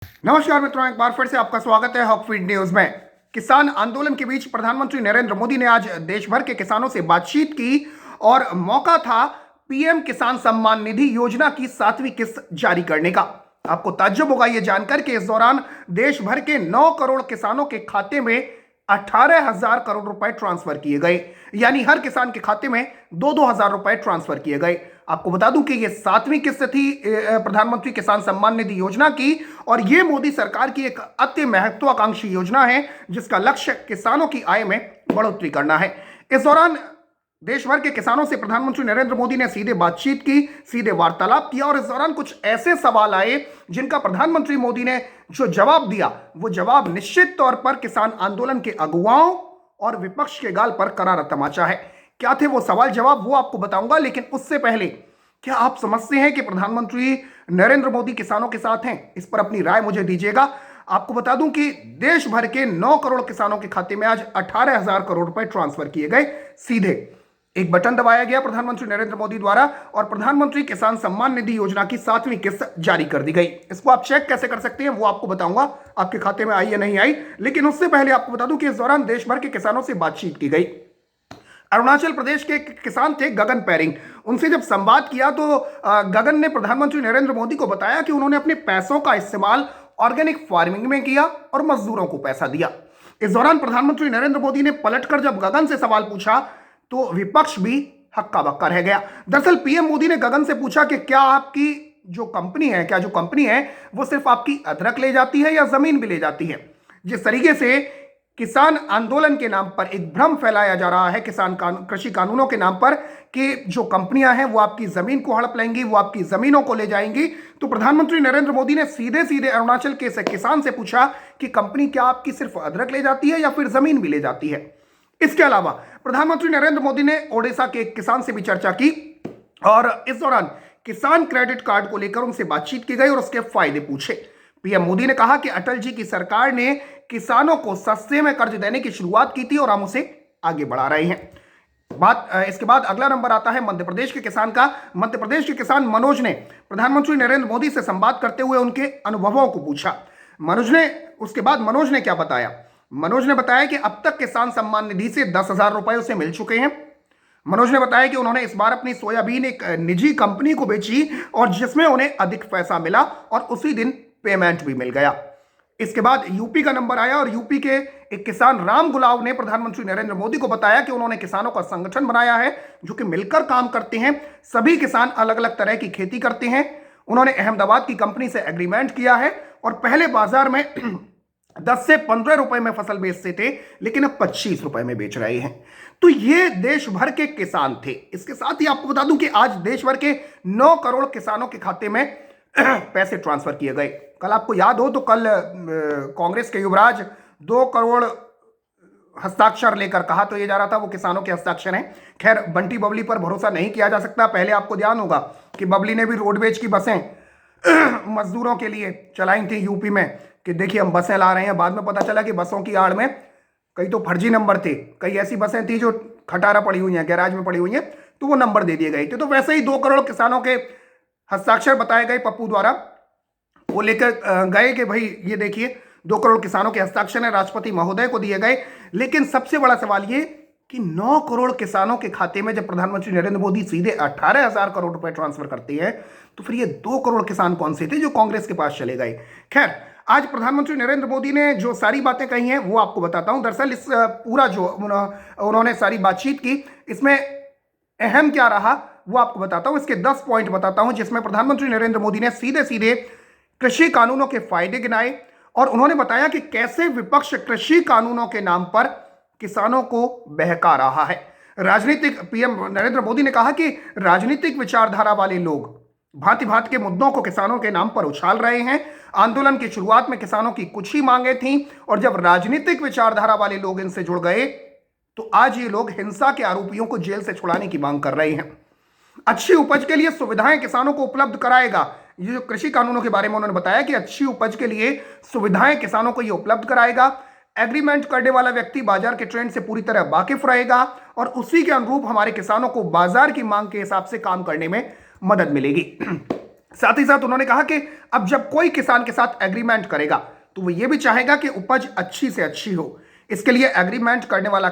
नमस्कार मित्रों, एक बार फिर से आपका स्वागत है हॉकफीड न्यूज में। किसान आंदोलन के बीच प्रधानमंत्री नरेंद्र मोदी ने आज देश भर के किसानों से बातचीत की और मौका था पीएम किसान सम्मान निधि योजना की 7वीं किस्त जारी करने का। आपको ताज्जुब होगा ये जानकर कि इस दौरान देश भर के 9 करोड़ किसानों के खाते में 18,000 करोड़ रुपए ट्रांसफर किए गए, यानी हर किसान के खाते में 2-2 हजार रुपए ट्रांसफर किए गए। आपको बता दूं कि यह 7वीं किस्त थी प्रधानमंत्री किसान सम्मान निधि योजना की, और यह मोदी सरकार की एक अति महत्वाकांक्षी योजना है जिसका लक्ष्य किसानों की आय में बढ़ोतरी करना है। इस दौरान देश भर के किसानों से प्रधानमंत्री नरेंद्र मोदी ने सीधे बातचीत की, सीधे वार्तालाप किया, और इस दौरान कुछ ऐसे सवाल आए जिनका प्रधानमंत्री मोदी ने जो जवाब दिया वो जवाब निश्चित तौर पर किसान आंदोलन के अगुवाओं और विपक्ष के गाल पर करारा तमाचा है। क्या थे वो सवाल जवाब, वो आपको बताऊंगा, लेकिन उससे पहले क्या आप समझते हैं कि प्रधानमंत्री नरेंद्र मोदी किसानों के साथ हैं? इस पर अपनी राय मुझे दीजिएगा। आपको बता दूं कि देश भर के 9 करोड़ किसानों के खाते में आज 18,000 करोड़ रुपए ट्रांसफर किए गए। सीधे एक बटन दबाया गया प्रधानमंत्री नरेंद्र मोदी द्वारा और प्रधानमंत्री किसान सम्मान निधि योजना की 7वीं किस्त जारी कर दी गई। इसको आप चेक कैसे कर सकते हैं वो आपको बताऊंगा, आपके खाते में आई या नहीं आई। लेकिन उससे पहले आपको बता दूं कि इस दौरान देश भर के किसानों से बातचीत की गई। अरुणाचल प्रदेश के किसान थे गगन पेरिंग, उनसे जब संवाद किया तो गगन ने प्रधानमंत्री नरेंद्र मोदी को बताया कि उन्होंने अपने पैसों का इस्तेमाल ऑर्गेनिक फार्मिंग में किया और मजदूरों को पैसा दिया। इस दौरान प्रधानमंत्री नरेंद्र मोदी ने पलटकर जब गगन से सवाल पूछा तो विपक्ष भी हक्का बक्का रह गया। दरअसल पीएम मोदी ने गगन से पूछा कि क्या आपकी जो कंपनी है वो सिर्फ आपकी अदरक ले जाती है या जमीन भी ले जाती है। जिस तरीके से किसान आंदोलन के नाम पर एक भ्रम फैलाया जा रहा है कृषि कानूनों के नाम पर कि जो कंपनियां हैं वो आपकी जमीन को हड़प लेंगी, वो आपकी जमीनों को ले जाएंगी, तो प्रधानमंत्री नरेंद्र मोदी ने सीधे सीधे अरुणाचल के किसान से पूछा कि कंपनी क्या आपकी सिर्फ अदरक ले जाती है या फिर जमीन भी ले जाती है। इसके अलावा प्रधानमंत्री नरेंद्र मोदी ने ओडिशा के एक किसान से भी चर्चा की और इस दौरान किसान क्रेडिट कार्ड को लेकर उनसे बातचीत की गई और उसके फायदे पूछे। पीएम मोदी ने कहा कि अटल जी की सरकार ने किसानों को सस्ते में कर्ज देने की शुरुआत की थी और हम उसे आगे बढ़ा रहे हैं। इसके बाद अगला नंबर आता है मध्य प्रदेश के किसान का। मध्य प्रदेश के किसान मनोज ने प्रधानमंत्री नरेंद्र मोदी से संवाद करते हुए उनके अनुभवों को पूछा। उसके बाद मनोज ने क्या बताया? मनोज ने बताया कि अब तक किसान सम्मान निधि से 10,000 रुपए उसे मिल चुके हैं। मनोज ने बताया कि उन्होंने इस बार अपनी सोयाबीन एक निजी कंपनी को बेची और जिसमें उन्हें अधिक पैसा मिला और उसी दिन पेमेंट भी मिल गया। इसके बाद यूपी का नंबर आया और यूपी के एक किसान राम गुलाव ने प्रधानमंत्री नरेंद्र मोदी को बताया कि उन्होंने किसानों का संगठन बनाया है जो कि मिलकर काम करते हैं। सभी किसान अलग अलग तरह की खेती करते हैं। उन्होंने अहमदाबाद की कंपनी से एग्रीमेंट किया है और पहले बाजार में 10 से 15 रुपए में फसल बेचते थे, लेकिन अब 25 रुपए में बेच रहे हैं। तो ये देश भर के किसान थे। इसके साथ ही आपको बता दूं कि आज देश भर के 9 करोड़ किसानों के खाते में पैसे ट्रांसफर किए गए। कल आपको याद हो तो कल कांग्रेस के युवराज 2 करोड़ हस्ताक्षर लेकर कहा तो ये जा रहा था वो किसानों के हस्ताक्षर हैं। खैर, बंटी बबली पर भरोसा नहीं किया जा सकता। पहले आपको ध्यान होगा कि बबली ने भी रोडवेज की बसें मजदूरों के लिए चलाई थी यूपी में कि देखिए हम बसें ला रहे हैं। बाद में पता चला कि बसों की आड़ में कई तो फर्जी नंबर थे, कई ऐसी बसें थी जो खटारा पड़ी हुई हैं, गैराज में पड़ी हुई हैं, तो वो नंबर दे दिए गए थे। तो वैसे ही 2 करोड़ किसानों के हस्ताक्षर बताए गए पप्पू द्वारा, वो लेकर गए कि भाई ये देखिए 2 करोड़ किसानों के हस्ताक्षर हैं, राष्ट्रपति महोदय को दिए गए। लेकिन सबसे बड़ा सवाल ये कि 9 करोड़ किसानों के खाते में जब प्रधानमंत्री नरेंद्र मोदी सीधे 18,000 करोड़ रुपए ट्रांसफर करते हैं तो फिर ये 2 करोड़ किसान कौन से थे जो कांग्रेस के पास चले गए। खैर, आज प्रधानमंत्री नरेंद्र मोदी ने जो सारी बातें कही हैं वो आपको बताता हूं। दरअसल इस पूरा जो उन्होंने सारी बातचीत की, इसमें अहम क्या रहा वो आपको बताता हूं। इसके 10 पॉइंट बताता हूं जिसमें प्रधानमंत्री नरेंद्र मोदी ने सीधे सीधे कृषि कानूनों के फायदे गिनाए और उन्होंने बताया कि कैसे विपक्ष कृषि कानूनों के नाम पर किसानों को बहका रहा है। पीएम नरेंद्र मोदी ने कहा कि राजनीतिक विचारधारा वाले लोग भांति भांति के मुद्दों को किसानों के नाम पर उछाल रहे हैं। आंदोलन की शुरुआत में किसानों की कुछ ही मांगे थीं और जब राजनीतिक विचारधारा वाले लोग इनसे जुड़ गए तो आज ये लोग हिंसा के आरोपियों को जेल से छुड़ाने की मांग कर रहे हैं। अच्छी उपज के लिए सुविधाएं किसानों को उपलब्ध कराएगा। ये जो कृषि कानूनों के बारे में उन्होंने बताया कि अच्छी उपज के लिए सुविधाएं किसानों को ये उपलब्ध कराएगा। एग्रीमेंट करने वाला व्यक्ति बाजार के ट्रेंड से पूरी तरह वाकिफ रहेगा और उसी के अनुरूप हमारे किसानों को बाजार की मांग के हिसाब से काम करने में मदद मिलेगी। साथ ही साथ उन्होंने कहा कि अब जब कोई किसान के साथ एग्रीमेंट करेगा तो वो ये भी चाहेगा कि उपज अच्छी से अच्छी हो। इसके लिए एग्रीमेंट करने वाला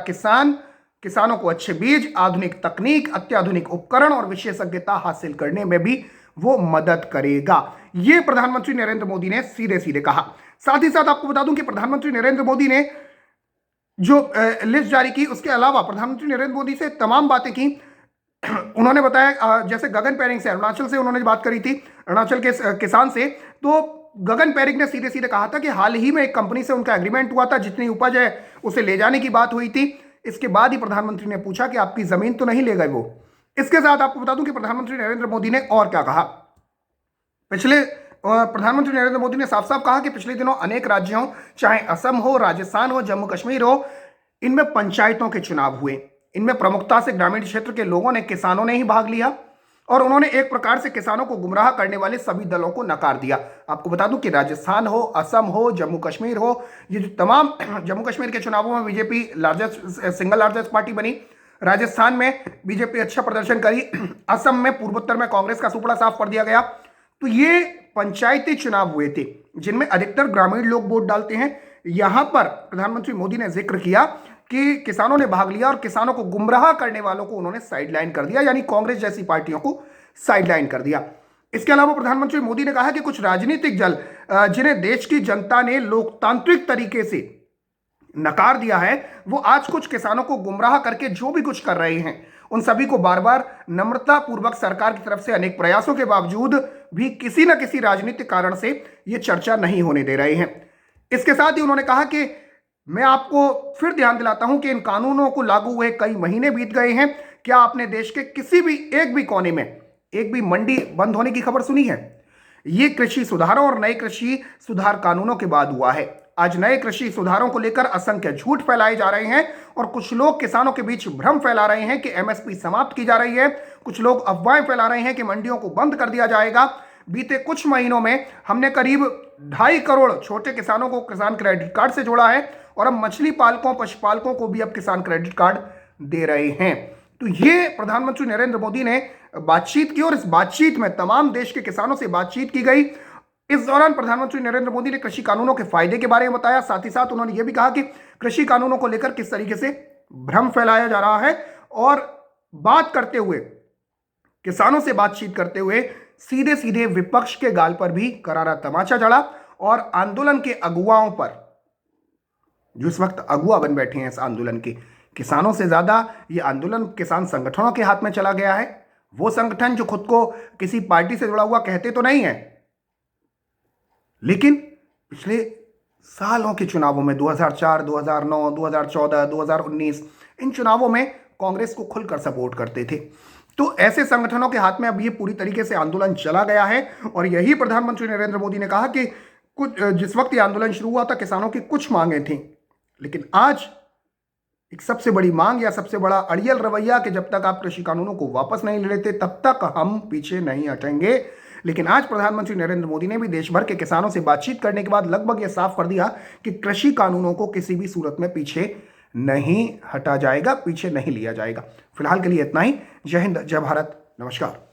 किसानों को अच्छे बीज, आधुनिक तकनीक, अत्याधुनिक उपकरण और विशेषज्ञता हासिल करने में भी वो मदद करेगा। ये प्रधानमंत्री नरेंद्र मोदी ने सीधे सीधे कहा। साथ ही साथ आपको बता दूं कि प्रधानमंत्री नरेंद्र मोदी ने जो लिस्ट जारी की, उसके अलावा प्रधानमंत्री नरेंद्र मोदी से तमाम बातें की। उन्होंने बताया, जैसे गगन पेरिंग से, अरुणाचल से उन्होंने बात करी थी, अरुणाचल के किसान से, तो गगन पेरिंग ने सीधे सीधे कहा था कि हाल ही में एक कंपनी से उनका एग्रीमेंट हुआ था, जितनी उपज है उसे ले जाने की बात हुई थी। इसके बाद ही प्रधानमंत्री ने पूछा कि आपकी जमीन तो नहीं ले गए वो। इसके साथ आपको बता दूं कि प्रधानमंत्री नरेंद्र मोदी ने और क्या कहा। प्रधानमंत्री नरेंद्र मोदी ने साफ साफ कहा कि पिछले दिनों अनेक राज्यों, चाहे असम हो, राजस्थान हो, जम्मू कश्मीर हो, इनमें पंचायतों के चुनाव हुए। इनमें प्रमुखता से ग्रामीण क्षेत्र के लोगों ने, किसानों ने ही भाग लिया और उन्होंने एक प्रकार से किसानों को गुमराह करने वाले सभी दलों को नकार दिया। आपको बता दूं कि राजस्थान हो, असम हो, जम्मू कश्मीर हो, ये जो तमाम, जम्मू कश्मीर के चुनावों में बीजेपी सिंगल लार्जेस्ट पार्टी बनी, राजस्थान में बीजेपी अच्छा प्रदर्शन करी, असम में, पूर्वोत्तर में कांग्रेस का सुपड़ा साफ कर दिया गया। तो ये पंचायती चुनाव हुए थे जिनमें अधिकतर ग्रामीण लोग वोट डालते हैं। यहां पर प्रधानमंत्री मोदी ने जिक्र किया कि किसानों ने भाग लिया और किसानों को गुमराह करने वालों को उन्होंने साइडलाइन कर दिया, यानी कांग्रेस जैसी पार्टियों को साइडलाइन कर दिया। इसके अलावा प्रधानमंत्री मोदी ने कहा कि कुछ राजनीतिक दल जिन्हें देश की जनता ने लोकतांत्रिक तरीके से नकार दिया है, वो आज कुछ किसानों को गुमराह करके जो भी कुछ कर रहे हैं, उन सभी को बार बार नम्रता पूर्वक सरकार की तरफ से अनेक प्रयासों के बावजूद भी किसी न किसी राजनीतिक कारण से ये चर्चा नहीं होने दे रहे हैं। इसके साथ ही उन्होंने कहा कि मैं आपको फिर ध्यान दिलाता हूं कि इन कानूनों को लागू हुए कई महीने बीत गए हैं। क्या आपने देश के किसी भी एक भी कोने में एक भी मंडी बंद होने की खबर सुनी है? ये कृषि सुधारों और नए कृषि सुधार कानूनों के बाद हुआ है। आज नए कृषि सुधारों को लेकर असंख्य झूठ फैलाए जा रहे हैं और कुछ लोग किसानों के बीच भ्रम फैला रहे हैं कि एमएसपी समाप्त की जा रही है। कुछ लोग अफवाहें फैला रहे हैं कि मंडियों को बंद कर दिया जाएगा। बीते कुछ महीनों में हमने करीब 2.5 करोड़ छोटे किसानों को किसान क्रेडिट कार्ड से जोड़ा है और अब मछली पालकों, पशुपालकों को भी अब किसान क्रेडिट कार्ड दे रहे हैं। तो ये प्रधानमंत्री नरेंद्र मोदी ने बातचीत की और इस बातचीत में तमाम देश के किसानों से बातचीत की गई। इस दौरान प्रधानमंत्री नरेंद्र मोदी ने कृषि कानूनों के फायदे के बारे में बताया। साथ ही साथ उन्होंने यह भी कहा कि कृषि कानूनों को लेकर किस तरीके से भ्रम फैलाया जा रहा है और बात करते हुए, किसानों से बातचीत करते हुए सीधे सीधे विपक्ष के गाल पर भी करारा तमाचा जड़ा और आंदोलन के अगुवाओं पर, जो इस वक्त अगुवा बन बैठे हैं इस आंदोलन के, किसानों से ज्यादा ये आंदोलन किसान संगठनों के हाथ में चला गया है। वो संगठन जो खुद को किसी पार्टी से जुड़ा हुआ कहते तो नहीं है, लेकिन पिछले सालों के चुनावों में 2004, 2009, 2014, 2019 इन चुनावों में कांग्रेस को खुलकर सपोर्ट करते थे। तो ऐसे संगठनों के हाथ में अब ये पूरी तरीके से आंदोलन चला गया है और यही प्रधानमंत्री नरेंद्र मोदी ने कहा कि कुछ, जिस वक्त ये आंदोलन शुरू हुआ था किसानों की कुछ मांगें थी, लेकिन आज एक सबसे बड़ी मांग या सबसे बड़ा अड़ियल रवैया कि जब तक आप कृषि कानूनों को वापस नहीं ले लेते तब तक हम पीछे नहीं हटेंगे। लेकिन आज प्रधानमंत्री नरेंद्र मोदी ने भी देश भर के किसानों से बातचीत करने के बाद लगभग यह साफ कर दिया कि कृषि कानूनों को किसी भी सूरत में पीछे नहीं हटा जाएगा, पीछे नहीं लिया जाएगा। फिलहाल के लिए इतना ही। जय हिंद, जय भारत, नमस्कार।